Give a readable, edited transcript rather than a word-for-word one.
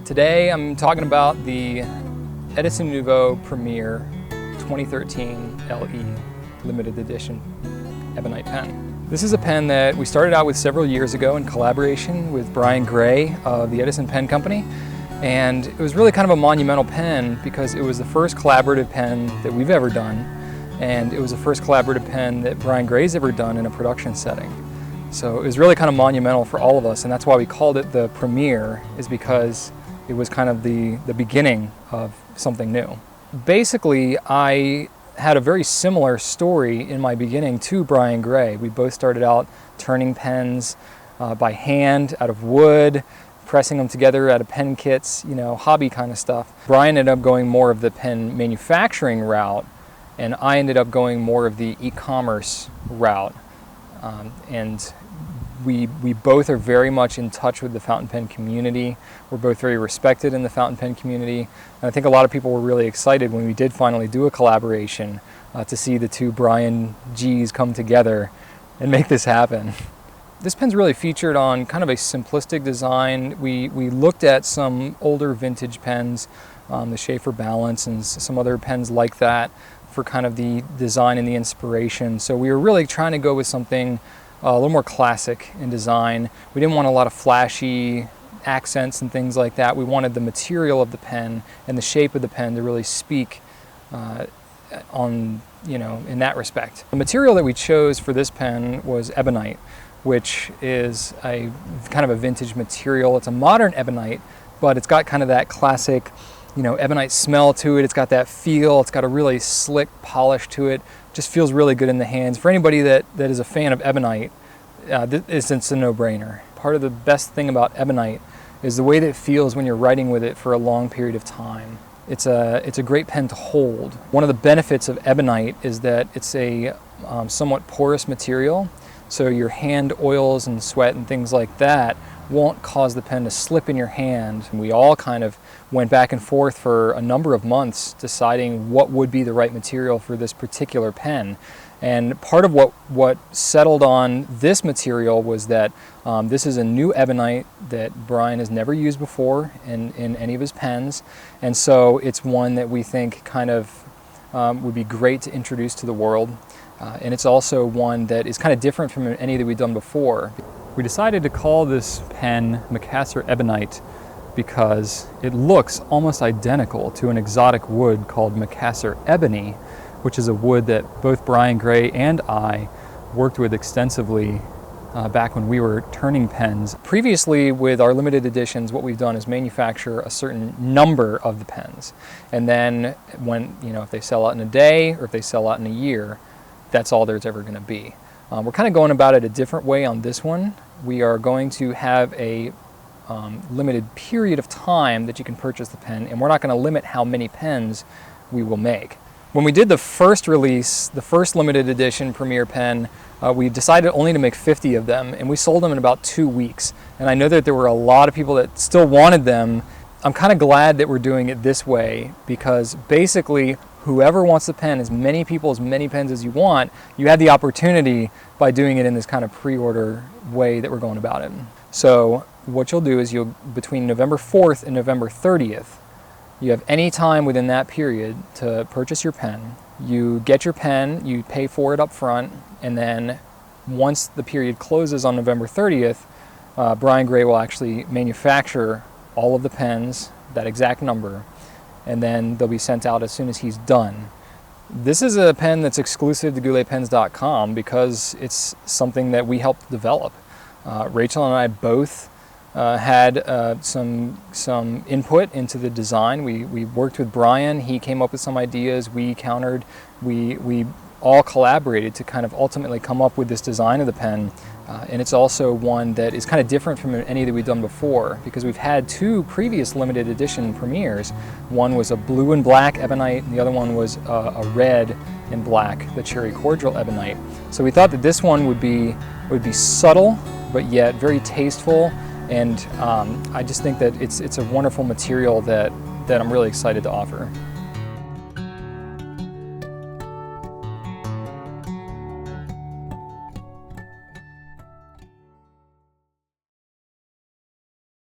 Today I'm talking about the Edison Nouveau Premier 2013 LE Limited Edition Ebonite pen. This is a pen that we started out with several years ago in collaboration with Brian Gray of the Edison Pen Company. And it was really kind of a monumental pen because it was the first collaborative pen that we've ever done. And it was the first collaborative pen that Brian Gray's ever done in a production setting. So it was really kind of monumental for all of us, and that's why we called it the Premier, is because it was kind of the beginning of something new. Basically, I had a very similar story in my beginning to Brian Gray. We both started out turning pens by hand out of wood, pressing them together out of pen kits, hobby kind of stuff. Brian ended up going more of the pen manufacturing route, and I ended up going more of the e-commerce route. And we both are very much in touch with the fountain pen community. We're both very respected in the fountain pen community. And I think a lot of people were really excited when we did finally do a collaboration to see the two Brian G's come together and make this happen. This pen's really featured on kind of a simplistic design. We looked at some older vintage pens, the Schaefer Balance and some other pens like that, for kind of the design and the inspiration. So we were really trying to go with something a little more classic in design. We didn't want a lot of flashy accents and things like that. We wanted the material of the pen and the shape of the pen to really speak in that respect. The material that we chose for this pen was ebonite, which is a kind of a vintage material. It's a modern ebonite, but it's got kind of that classic ebonite smell to it. It's got that feel. It's got a really slick polish to it. Just feels really good in the hands. For anybody that is a fan of ebonite, it's a no-brainer. Part of the best thing about ebonite is the way that it feels when you're writing with it for a long period of time. It's a great pen to hold. One of the benefits of ebonite is that it's a somewhat porous material, so your hand oils and sweat and things like that won't cause the pen to slip in your hand. We all kind of went back and forth for a number of months deciding what would be the right material for this particular pen. And part of what settled on this material was that this is a new ebonite that Brian has never used before in any of his pens. And so it's one that we think kind of would be great to introduce to the world. And it's also one that is kind of different from any that we've done before. We decided to call this pen Macassar Ebonite because it looks almost identical to an exotic wood called Macassar Ebony, which is a wood that both Brian Gray and I worked with extensively back when we were turning pens. Previously, with our limited editions, what we've done is manufacture a certain number of the pens. And then when, if they sell out in a day or if they sell out in a year, that's all there's ever going to be. We're kind of going about it a different way on this one. We are going to have a limited period of time that you can purchase the pen, and we're not going to limit how many pens we will make. When we did the first release, the first limited edition Premier pen, we decided only to make 50 of them, and we sold them in about 2 weeks. And I know that there were a lot of people that still wanted them. I'm kind of glad that we're doing it this way, because basically whoever wants the pen, as many people, as many pens as you want, you have the opportunity by doing it in this kind of pre-order way that we're going about it. So what you'll do is between November 4th and November 30th, you have any time within that period to purchase your pen. You get your pen, you pay for it up front, and then once the period closes on November 30th, Brian Gray will actually manufacture all of the pens, that exact number, and then they'll be sent out as soon as he's done. This is a pen that's exclusive to gouletpens.com because it's something that we helped develop. Rachel and I both had some input into the design. We worked with Brian. He came up with some ideas. We countered. We all collaborated to kind of ultimately come up with this design of the pen. And it's also one that is kind of different from any that we've done before, because we've had two previous limited edition premieres. One was a blue and black ebonite, and the other one was a red and black, the cherry cordial ebonite. So we thought that this one would be subtle, but yet very tasteful. And I just think that it's a wonderful material that I'm really excited to offer.